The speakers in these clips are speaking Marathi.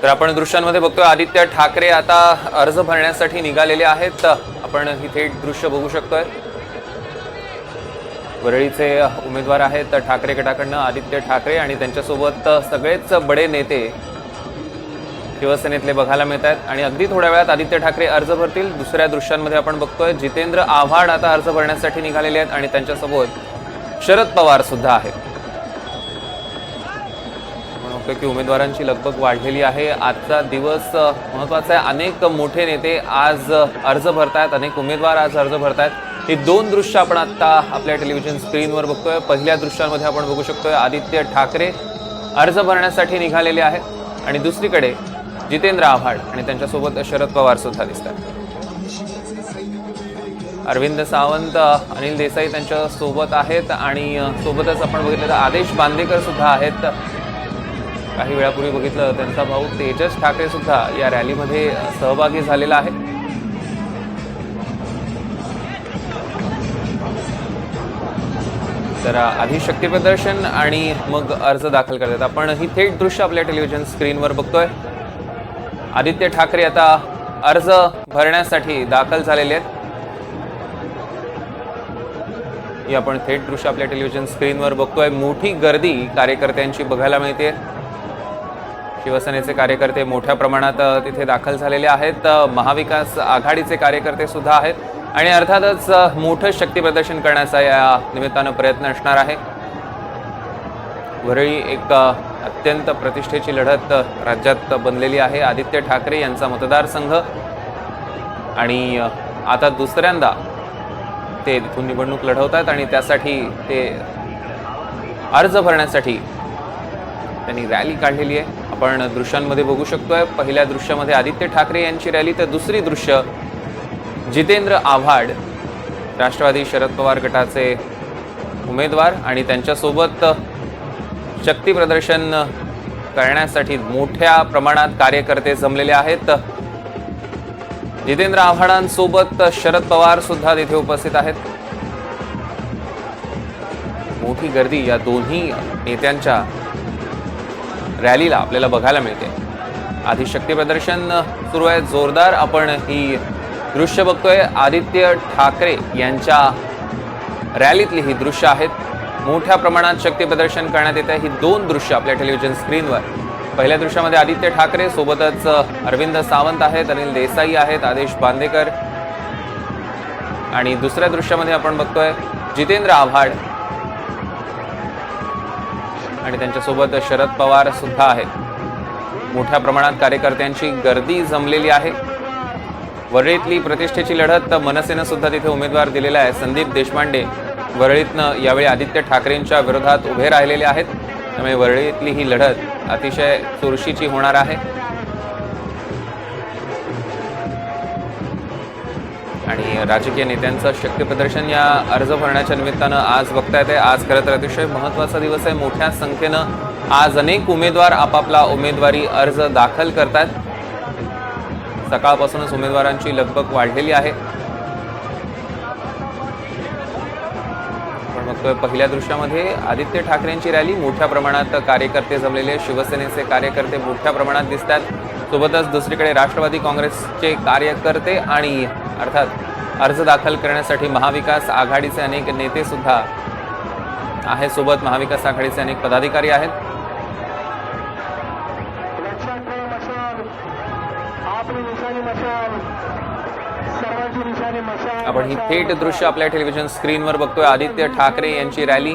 तर आपण दृश्यांमध्ये बघतोय आदित्य ठाकरे आता अर्ज भरण्यासाठी निघालेले आहेत। आपण ही थेट दृश्य बघू शकतोय। वरळीचे उमेदवार आहेत ठाकरे गटाकडून आदित्य ठाकरे आणि त्यांच्यासोबत सगळेच बडे नेते शिवसेनेतले बघायला मिळतात आणि अगदी थोड्या वेळात आदित्य ठाकरे अर्ज भरतील। दुसऱ्या दृश्यांमध्ये आपण बघतोय जितेंद्र आव्हाड आता अर्ज भरण्यासाठी निघालेले आहेत आणि त्यांच्यासोबत शरद पवार सुद्धा आहेत। म्हणून की उमेदवारांची लगबग वाढलेली आहे। आजचा दिवस महत्त्वाचा आहे। अनेक मोठे नेते आज अर्ज भरतात, अनेक उमेदवार आज अर्ज भरतात। ही दोन दृश्य आपण आता आपल्या टेलिव्हिजन स्क्रीनवर बघतोय। पहिल्या दृश्यांमध्ये आपण बघू शकतोय आदित्य ठाकरे अर्ज भरण्यासाठी निघालेले आहेत आणि दुसरीकडे जितेंद्र आव्हाड आणि त्यांच्यासोबत शरद पवार सुद्धा दिसतात। अरविंद सावंत, अनिल देसाई त्यांच्या सोबत आहेत आणि सोबतच आपण बघितलं तर आदेश बांदेकर सुद्धा आहेत। काही वेळापूर्वी बघितलं त्यांचा भाऊ तेजस ठाकरे सुद्धा या रॅलीमध्ये सहभागी झालेला आहे। तर आधी शक्ती प्रदर्शन आणि मग अर्ज दाखल करतात। आपण ही थेट दृश्य आपल्या टेलिव्हिजन स्क्रीनवर बघतोय। आदित्य ठाकरे आता अर्ज भरण्यासाठी दाखल झालेले आहेत। ही आपण थेट दृश्य आपल्या टेलिव्हिजन स्क्रीनवर बघतोय। मोठी गर्दी कार्यकर्त्यांची बघायला मिळते। शिवसेनेचे कार्यकर्ते मोठ्या प्रमाणात तिथे दाखल झालेले आहेत। महाविकास आघाडीचे कार्यकर्ते सुद्धा आहेत आणि अर्थातच मोठं शक्ती प्रदर्शन करण्याचा या निमित्तानं प्रयत्न असणार आहे। वरळी एक अत्यंत प्रतिष्ठेची लढत राज्यात बनलेली आहे। आदित्य ठाकरे यांचा मतदारसंघ आणि आता दुसऱ्यांदा ते तिथून निवडणूक लढवतात आणि त्यासाठी ते अर्ज भरण्यासाठी त्यांनी रॅली काढलेली आहे। आपण दृश्यांमध्ये बघू शकतोय। पहिल्या दृश्यामध्ये आदित्य ठाकरे यांची रॅली, तर दुसरी दृश्य जितेंद्र आव्हाड राष्ट्रवादी शरद पवार गटाचे उमेदवार आणि त्यांच्यासोबत शक्ती प्रदर्शन करण्यासाठी मोठ्या प्रमाणात कार्यकर्ते जमलेले आहेत। जितेंद्र आव्हाडांसोबत शरद पवार सुद्धा तिथे उपस्थित आहेत। मोठी गर्दी या दोन्ही नेत्यांच्या रॅलीला आपल्याला बघायला मिळते। आधी शक्ती प्रदर्शन सुरू आहे जोरदार। आपण ही दृश्य बघतोय। आदित्य ठाकरे यांच्या रॅलीतली ही दृश्य आहेत। मोठ्या प्रमाणात शक्ती प्रदर्शन करण्यात येते। ही दोन दृश्य आपल्या टेलिव्हिजन स्क्रीनवर। पहिल्या दृश्यामध्ये आदित्य ठाकरे सोबतच अरविंद सावंत आहेत, अनिल देसाई आहेत, आदेश बांदेकर आणि दुसऱ्या दृश्यामध्ये आपण बघतोय जितेंद्र आव्हाड आणि त्यांच्यासोबत शरद पवार सुद्धा आहेत। मोठ्या प्रमाणात कार्यकर्त्यांची गर्दी जमलेली आहे। वरळीतली प्रतिष्ठेची लढत मनसेनं सुद्धा तिथे उमेदवार दिलेला आहे। संदीप देशपांडे वरळीतनं यावेळी आदित्य ठाकरेंच्या विरोधात उभे राहिलेले आहेत। त्यामुळे वरळीतली ही लढत अतिशय चुरशीची होणार आहे आणि राजकीय नेत्यांचं शक्ती प्रदर्शन या अर्ज भरण्याच्या निमित्तानं आज बघता येते। आज खरं तर अतिशय महत्त्वाचा दिवस आहे। मोठ्या संख्येनं आज अनेक उमेदवार आपापला उमेदवारी अर्ज दाखल करतात। सकाळपासूनच उमेदवारांची लगबग वाढलेली आहे। आपण बघतोय पहिल्या दृश्यामध्ये आदित्य ठाकरेंची रॅली, मोठ्या प्रमाणात कार्यकर्ते जमलेले, शिवसेनेचे कार्यकर्ते मोठ्या प्रमाणात दिसतात। सोबतच दुसरीकडे राष्ट्रवादी काँग्रेसचे कार्यकर्ते आणि अर्थात अर्ज दाखल करण्यासाठी महाविकास आघाडीचे अनेक नेते सुद्धा आहेत। सोबत महाविकास आघाडीचे अनेक पदाधिकारी आहेत। आपण ही थेट दृश्य आपल्या टेलिव्हिजन स्क्रीनवर बघतोय। आदित्य ठाकरे यांची रॅली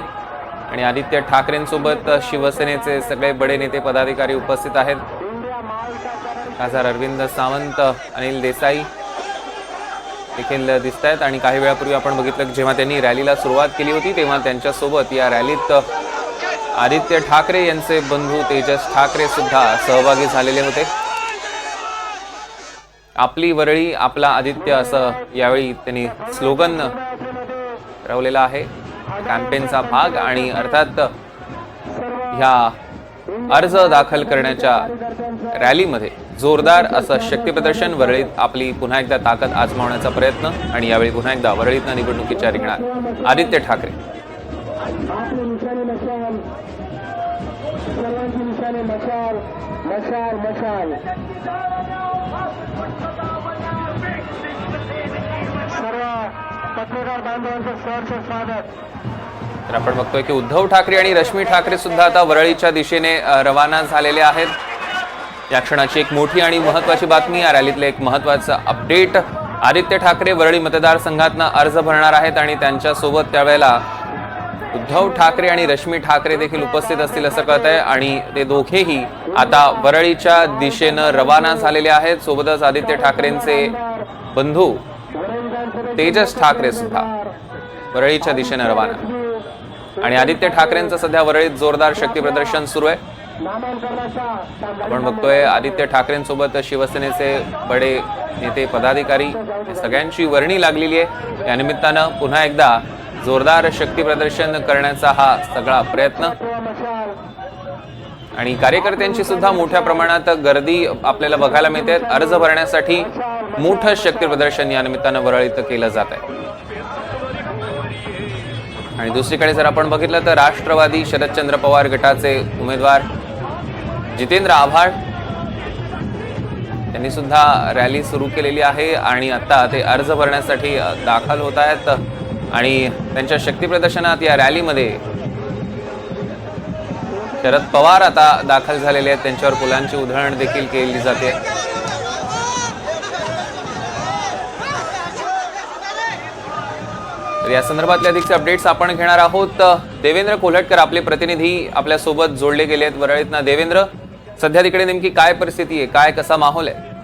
आणि आदित्य ठाकरेंसोबत शिवसेनेचे सगळे बडे नेते पदाधिकारी उपस्थित आहेत। खासदार अरविंद सावंत, अनिल देसाई देखील दिसत आहेत आणि काही वेळापूर्वी आपण बघितलं जेव्हा त्यांनी रॅलीला सुरुवात केली होती तेव्हा त्यांच्यासोबत या रॅलीत आदित्य ठाकरे यांचे बंधू तेजस ठाकरे सुद्धा सहभागी झालेले होते। आपली वरळी आपला आदित्य असं यावेळी त्यांनी स्लोगन ठरवलेला आहे, कॅम्पेनचा भाग। आणि अर्थात ह्या अर्ज दाखल करण्याच्या रॅलीमध्ये जोरदार असं शक्ती प्रदर्शन, वरळीत आपली पुन्हा एकदा ताकद आजमावण्याचा प्रयत्न आणि यावेळी पुन्हा एकदा वरळीतनं निवडणुकीच्या रिंगणात आदित्य ठाकरे। सर्वांची निशाणे मशाल मशाल मशाल. सर्व पत्रकार बांधवांचं सहर्ष स्वागत. तर आपण बघतोय की उद्धव ठाकरे आणि रश्मी ठाकरे सुद्धा आता वरळीच्या दिशेने रवाना झालेले आहेत. या क्षणाची एक मोठी आणि महत्त्वाची बातमी, या रॅलीतलं एक महत्त्वाचं अपडेट. आदित्य ठाकरे वरळी मतदारसंघातनं अर्ज भरणार आहेत आणि त्यांच्यासोबत त्यावेळेला उद्धव ठाकरे आणि रश्मी ठाकरे देखील उपस्थित असतील असं कळतंय. आणि ते दोघेही आता वरळीच्या दिशेनं रवाना झालेले आहेत. सोबतच आदित्य ठाकरेंचे बंधू तेजस ठाकरे सुद्धा वरळीच्या दिशेनं रवाना. आणि आदित्य ठाकरेंचं सध्या वरळीत जोरदार शक्ती प्रदर्शन सुरू आहे. आपण बघतोय आदित्य ठाकरेंसोबत शिवसेनेचे बडे नेते पदाधिकारी सगळ्यांची वर्णी लागलेली आहे. या निमित्तानं पुन्हा एकदा जोरदार शक्ती प्रदर्शन करण्याचा हा सगळा प्रयत्न. आणि कार्यकर्त्यांची सुद्धा मोठ्या प्रमाणात गर्दी आपल्याला बघायला मिळते. अर्ज भरण्यासाठी मोठं शक्ती प्रदर्शन या निमित्तानं वरळीत केलं जात आहे. आणि दुसरीकडे जर आपण बघितलं तर राष्ट्रवादी शरदचंद्र पवार गटाचे उमेदवार जितेंद्र आव्हाड त्यांनी सुद्धा रॅली सुरू केलेली आहे आणि आता ते अर्ज भरण्यासाठी दाखल होत आहेत. आणि त्यांच्या शक्ती प्रदर्शनात या रॅलीमध्ये शरद पवार आता दाखल झालेले आहेत. त्यांच्यावर फुलांची उधळण देखील केली जाते. तर या संदर्भातले अधिकचे अपडेट्स आपण घेणार आहोत. देवेंद्र कोल्हटकर आपले प्रतिनिधी आपल्या सोबत जोडले गेले आहेत वरळीतनं. देवेंद्र, सध्या तिकडे नेमकी काय परिस्थिती आहे, काय कसा माहोल आहे?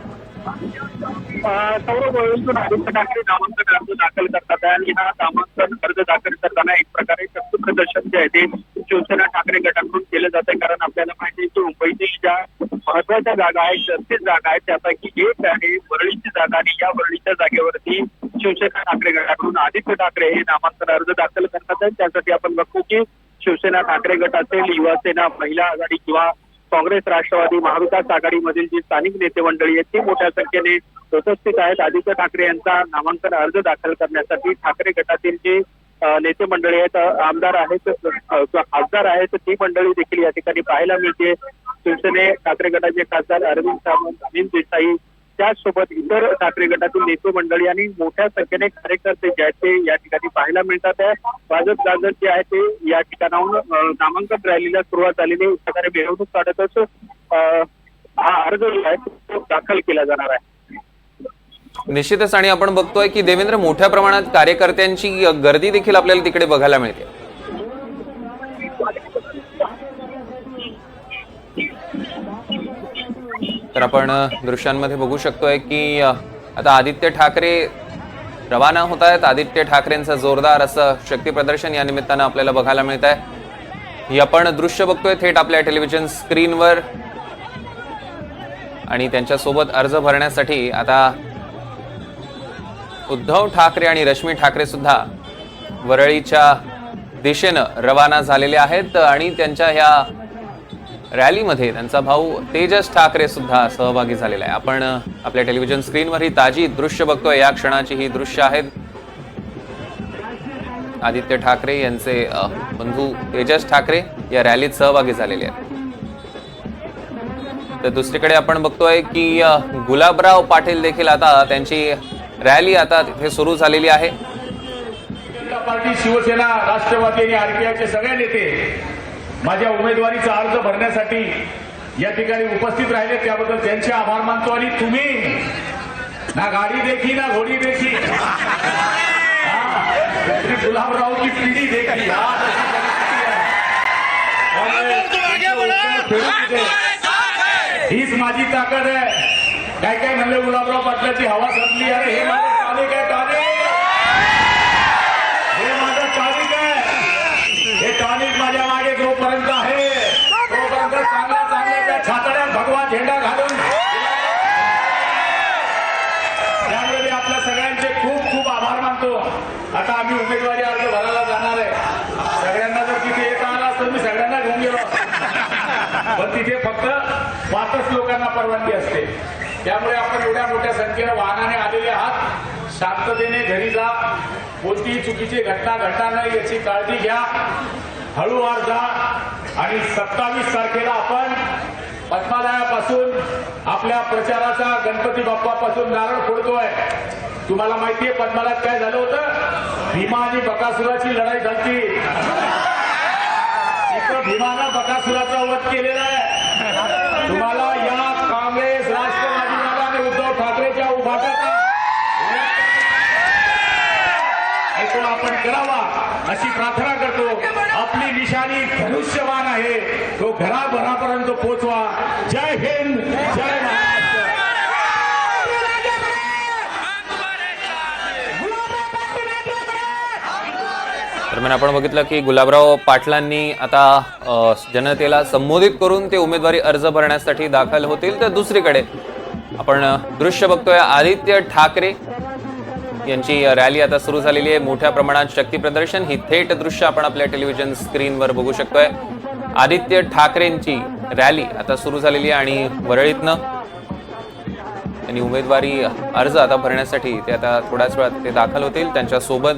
सौरभ, आदित्य ठाकरे नामांकन अर्ज दाखल करतात आणि हा नामांकन अर्ज दाखल करताना एक प्रकारे शक्ती प्रदर्शन जे आहे ते शिवसेना ठाकरे गटाकडून केलं जात आहे. कारण आपल्याला माहिती आहे की मुंबईतील ज्या महत्वाच्या जागा आहेत, 36 जागा आहेत, त्यापैकी एक आहे वरळीची जागा. आणि या वरळीच्या जागेवरती शिवसेना ठाकरे गटाकडून आदित्य ठाकरे हे नामांकन अर्ज दाखल करतात आहेत. त्यासाठी आपण बघतो की शिवसेना ठाकरे गट असेल, युवासेना, महिला आघाडी किंवा काँग्रेस, राष्ट्रवादी, महाविकास आघाडीमधील जी स्थानिक नेते मंडळी आहेत ती मोठ्या संख्येने उपस्थित आहेत. आदित्य ठाकरे यांचा नामांकन अर्ज दाखल करण्यासाठी ठाकरे गटातील जे नेते मंडळी आहेत, आमदार आहेत, खासदार आहेत, ती मंडळी देखील या ठिकाणी पाहायला मिळते. शिवसेने ठाकरे गटाचे खासदार अरविंद सावंत, अनिल देसाई, त्याचसोबत इतर ठाकरे गटातील नेते मंडळी आणि मोठ्या संख्येने कार्यकर्ते जे आहेत ते या ठिकाणी पाहायला मिळतात आहे. वाजत गाजत जे आहे ते या ठिकाणाहून नामांकन रॅलीला सुरुवात झालेली आहे. प्रकारे मिरवणूक काढतच हा अर्ज जो आहे तो दाखल केला जाणार आहे. निश्चितच. आणि आपण बघतोय की देवेंद्र, मोठ्या प्रमाणात कार्यकर्त्यांची गर्दी देखील आपल्याला तिकडे बघायला मिळते. तर आपण दृश्यांमध्ये बघू शकतोय की आता आदित्य ठाकरे रवाना होत आहेत. आदित्य ठाकरेंचं जोरदार असं शक्ती प्रदर्शन या निमित्तानं आपल्याला बघायला मिळत आहे. ही आपण दृश्य बघतोय थेट आपल्या टेलिव्हिजन स्क्रीनवर. आणि त्यांच्यासोबत अर्ज भरण्यासाठी आता उद्धव ठाकरे आणि रश्मी ठाकरे सुद्धा वरळीच्या दिशेनं रवाना झालेले आहेत. आणि त्यांच्या ह्या रॅलीमध्ये त्यांचा भाऊ तेजस ठाकरे सुद्धा सहभागी झालेला आहे. आपण आपल्या टेलिव्हिजन स्क्रीनवर ही ताजी दृश्य बघतोय. या क्षणाची ही दृश्य आहेत. आदित्य ठाकरे यांचे बंधू तेजस ठाकरे या रॅलीत सहभागी झालेले आहेत. तर दुसरीकडे आपण बघतोय की गुलाबराव पाटील देखील आता त्यांची रॅली आता तिथे सुरू झालेली आहे. पार्टी, शिवसेना, राष्ट्रवादी आणि आरपीआयचे सगळे नेते माझ्या उमेदवारीचा अर्ज भरण्यासाठी या ठिकाणी उपस्थित राहिले, त्याबद्दल त्यांचे आभार मानतो. आणि तुम्ही ना गाडी देखी ना घोडी देखी, गुलाबराव की पिढी देखी, हीच माझी ताकद आहे. काय काय म्हणले गुलाबराव पाटलाची हवा संपली, अरे हे माझं टानिक आहे, टानिक, हे माझं टानिक आहे. हे टानिक माझ्या मागे जोपर्यंत आहे तोपर्यंत चांगल्या चांगल्या त्या छातड्यात भगवा झेंडा घालून, त्यामुळे मी आपल्या सगळ्यांचे खूप खूप आभार मानतो. आता आम्ही उमेदवारी अर्ज भरायला जाणार आहे. सगळ्यांना जर तिथे येता आला असतं मी सगळ्यांना घेऊन गेलो, पण तिथे फक्त 5च लोकांना परवानगी असते. त्यामुळे आपण एवढ्या मोठ्या संख्येनं वाहनाने आलेले आहात. शांततेने घरी जा. कोणतीही चुकीची घटना घडणार नाही याची काळजी घ्या. हळूवार जा. आणि 27 तारखेला आपण पद्मालयापासून आपल्या प्रचाराचा गणपती बाप्पापासून नारळ फोडतोय. तुम्हाला माहितीये पद्मालयात काय झालं होतं? भीमा आणि बकासुराची लढाई झाली. इथं भीमानं बकासुराचा वध केलेला आहे. तुम्हाला या काँग्रेस, राष्ट्रवादी आणि उद्धव ठाकरेच्या उभाटाचा तो आपण करावा अशी प्रार्थना करतो. आपली निशाणी धनुष्यबाण आहे, तो घराघरापर्यंत पोहोचवा. जय हिंद, जय महाराष्ट्र. दरम्यान आपण बघितलं की गुलाबराव पाटलांनी आता जनतेला संबोधित करून ते उमेदवारी अर्ज भरण्यासाठी दाखल होतील. तर दुसरीकडे आपण दृश्य बघतोय, आदित्य ठाकरे यांची रॅली आता सुरू झालेली आहे. मोठ्या प्रमाणात शक्ती प्रदर्शन, ही थेट दृश्य आपण आपल्या टेलिव्हिजन स्क्रीनवर बघू शकतोय. आदित्य ठाकरेंची रॅली आता सुरू झालेली आहे आणि वरळीतनं त्यांनी उमेदवारी अर्ज आता भरण्यासाठी ते आता थोड्याच वेळात ते दाखल होतील. त्यांच्यासोबत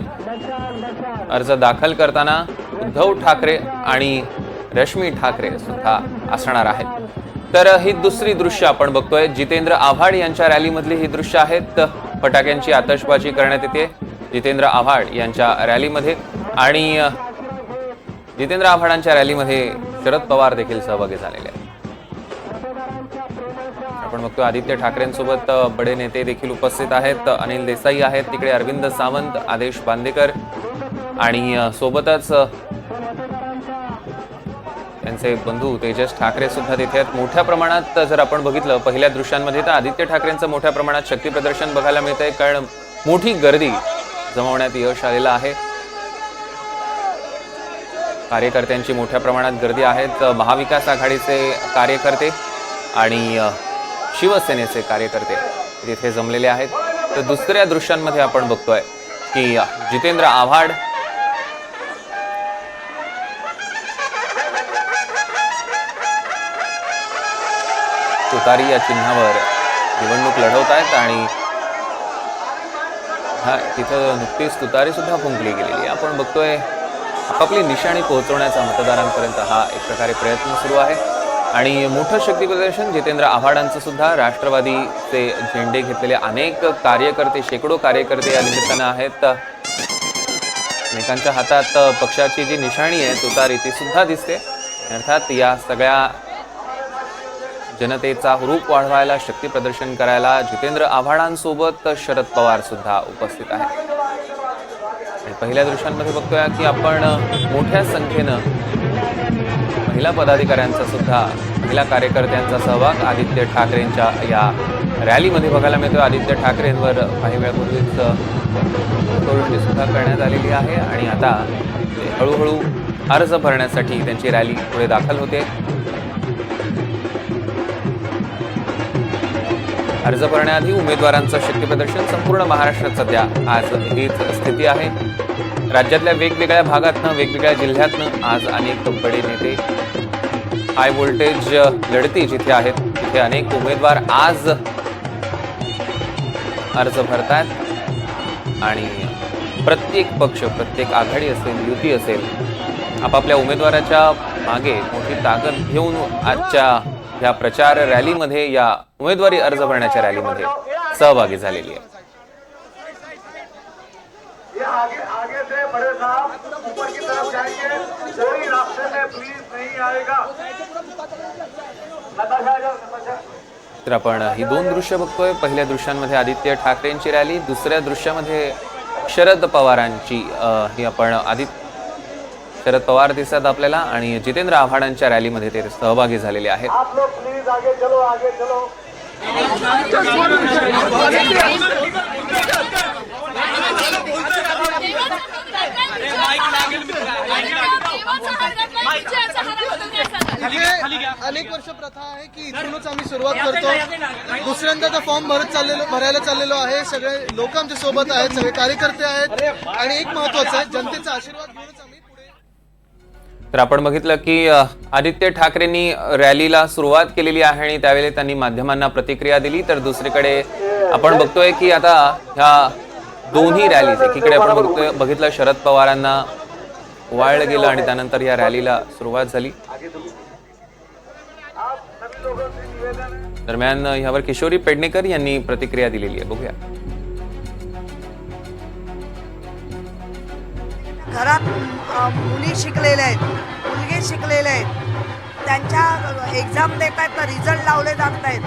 अर्ज दाखल करताना उद्धव ठाकरे आणि रश्मी ठाकरे सुद्धा असणार आहेत. तर ही दुसरी दृश्य आपण बघतोय, जितेंद्र आव्हाड यांच्या रॅलीमधली ही दृश्य आहेत. फटाक्यांची आतषबाजी करण्यात येते जितेंद्र आव्हाड यांच्या रॅलीमध्ये आणि जितेंद्र आव्हाडांच्या रॅलीमध्ये शरद पवार देखील सहभागी झालेले आहेत. आपण बघतो आदित्य ठाकरेंसोबत बडे नेते देखील उपस्थित आहेत. अनिल देसाई आहेत तिकडे, अरविंद सावंत, आदेश बांदेकर आणि सोबतच त्यांचे बंधू तेजस ठाकरे सुद्धा तिथे आहेत. मोठ्या प्रमाणात जर आपण बघितलं पहिल्या दृश्यांमध्ये तर आदित्य ठाकरेंचं मोठ्या प्रमाणात शक्ती प्रदर्शन बघायला मिळतंय, कारण मोठी गर्दी जमवण्यात यश आलेलं आहे. कार्यकर्त्यांची मोठ्या प्रमाणात गर्दी आहेत. महाविकास आघाडीचे कार्यकर्ते आणि शिवसेनेचे कार्यकर्ते तिथे जमलेले आहेत. तर दुसऱ्या दृश्यांमध्ये आपण बघतोय की जितेंद्र आव्हाड तुतारी या चिन्हावर निवडणूक लढवत आहेत आणि तिथं नुकतीच तुतारी सुद्धा फुंकली गेलेली आहे. आपण बघतोय आपापली निशाणी पोहोचवण्याचा मतदारांपर्यंत हा एक प्रकारे प्रयत्न सुरू आहे आणि मोठं शक्ती प्रदर्शन जितेंद्र आव्हाडांचं सुद्धा. राष्ट्रवादीचे झेंडे घेतलेले अनेक कार्यकर्ते, शेकडो कार्यकर्ते या निमित्तानं आहेत. अनेकांच्या हातात पक्षाची जी निशाणी आहे तुतारी ती सुद्धा दिसते. अर्थात या सगळ्या जनतेचा हुरूप वाढवायला, शक्ती प्रदर्शन करायला जितेंद्र आव्हाडांसोबत शरद पवार सुद्धा उपस्थित आहेत. पहिल्या दृश्यांमध्ये बघतोय की आपण मोठ्या संख्येनं महिला पदाधिकाऱ्यांचा सुद्धा, महिला कार्यकर्त्यांचा सहभाग आदित्य ठाकरेंच्या या रॅलीमध्ये बघायला मिळतोय. आदित्य ठाकरेंवर काही वेळापूर्वीच तोडणी सुद्धा करण्यात आलेली आहे आणि आता हळूहळू अर्ज भरण्यासाठी त्यांची रॅली पुढे दाखल होते. अर्ज भरण्याआधी उमेदवारांचं शक्ती प्रदर्शन संपूर्ण महाराष्ट्रात सध्या आज हीच स्थिती आहे. राज्यातल्या वेगवेगळ्या भागातनं, वेगवेगळ्या जिल्ह्यातनं आज अनेक बडे नेते, हाय व्होल्टेज लढती जिथे आहेत तिथे अनेक उमेदवार आज अर्ज भरतात आणि प्रत्येक पक्ष, प्रत्येक आघाडी असेल, युती असेल, आपापल्या उमेदवाराच्या मागे मोठी ताकद घेऊन आजच्या या प्रचार रॅलीमध्ये, या उमेदवारी अर्ज भरण्याच्या रॅलीमध्ये सहभागी झालेली आहे. तर आपण ही दोन दृश्य बघतोय. पहिल्या दृश्यांमध्ये आदित्य ठाकरेंची रॅली, दुसऱ्या दृश्यामध्ये शरद पवारांची ही आपण शरद पवार दिसतात आपल्याला आणि जितेंद्र आव्हाडांच्या रॅलीमध्ये ते सहभागी झालेले आहेत. अनेक वर्ष प्रथा आहे की इथूनच आम्ही सुरुवात करतो. दुसऱ्यांदा फॉर्म भरायला चाललेलो आहे. सगळे लोक आमच्या सोबत आहेत, सगळे कार्यकर्ते आहेत आणि एक महत्वाचं आहे, जनतेचा आशीर्वाद घेऊनच आम्ही पुढे. तर आपण बघितलं की आदित्य ठाकरेंनी रॅलीला सुरुवात केलेली आहे आणि त्यावेळी त्यांनी माध्यमांना प्रतिक्रिया दिली. तर दुसरीकडे आपण बघतोय की आता ह्या दोन्ही रॅलीज, एकीकडे आपण बघितलं शरद पवारांना वाळलं गेलं आणि त्यानंतर या रॅलीला सुरुवात झाली दरम्यान यावर किशोरी पेडणेकर यांनी प्रतिक्रिया दिलेली आहे, बघूया. घरात मुली शिकलेल्या आहेत, मुलगे शिकलेले आहेत, त्यांच्या एक्झाम देत आहेत तर रिझल्ट लावले जात आहेत,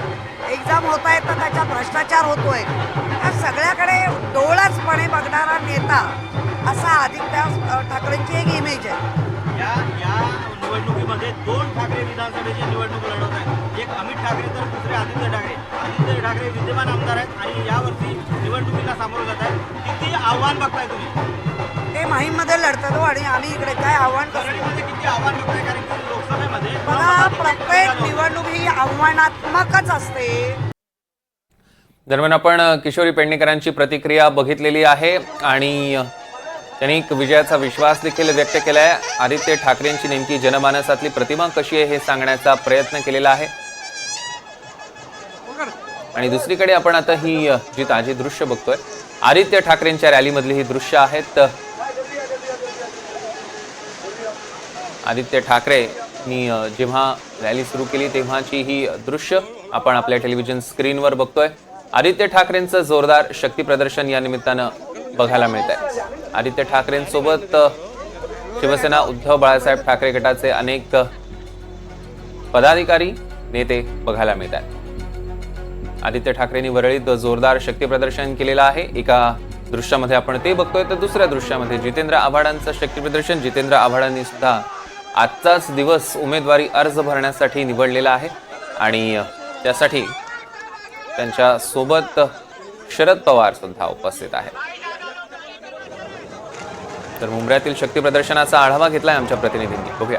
एक्झाम होत आहेत तर त्याचा भ्रष्टाचार होतोय. या सगळ्याकडे डोळसपणे बघणारा नेता असा आदित्य ठाकरेंची एक इमेज आहे. या निवडणुकीमध्ये 2 ठाकरे विधानसभेची निवडणूक लढवत आहेत. एक अमित ठाकरे तर दुसरे आदित्य ठाकरे. आदित्य ठाकरे विद्यमान आमदार आहेत आणि यावर्षी निवडणुकीला सामोरं जात आहेत. किती आव्हान बघताय तुम्ही? ते माहीममध्ये लढतात हो आणि आम्ही इकडे काय आव्हान कसं परळीमध्ये किती आव्हान बघताय? कारण की लोकसभेमध्ये बघा, प्रत्येक निवडणूक ही आव्हानात्मकच असते. दरम्यान आपण किशोरी पेडणेकरांची प्रतिक्रिया बघितलेली आहे आणि त्यांनी एक विजयाचा विश्वास देखील व्यक्त केला आहे. आदित्य ठाकरेंची नेमकी जनमानसातली प्रतिमा कशी आहे हे सांगण्याचा प्रयत्न केलेला आहे. आणि दुसरीकडे आपण आता ही जी ताजी दृश्य बघतोय, आदित्य ठाकरेंच्या रॅलीमधली ही दृश्य आहेत. आदित्य ठाकरेंनी जेव्हा रॅली सुरू केली तेव्हाची ही दृश्य आपण आपल्या टेलिव्हिजन स्क्रीनवर बघतोय. आदित्य ठाकरेंचं जोरदार शक्ती प्रदर्शन या निमित्तानं बघायला मिळत आहे. आदित्य ठाकरेंसोबत शिवसेना उद्धव बाळासाहेब ठाकरे गटाचे अनेक पदाधिकारी नेते बघायला मिळत आहेत. आदित्य ठाकरेंनी वरळीत जोरदार शक्ती प्रदर्शन केलेलं आहे. एका दृश्यामध्ये आपण ते बघतोय तर दुसऱ्या दृश्यामध्ये जितेंद्र आव्हाडांचं शक्ती प्रदर्शन. जितेंद्र आव्हाडांनी सुद्धा आजचाच दिवस उमेदवारी अर्ज भरण्यासाठी निवडलेला आहे आणि त्यासाठी त्यांच्या सोबत शरद पवार सुद्धा उपस्थित आहेत. तर मुंबईतील शक्ती प्रदर्शनाचा आढावा घेतलाय आमच्या प्रतिनिधींनी, बघूया.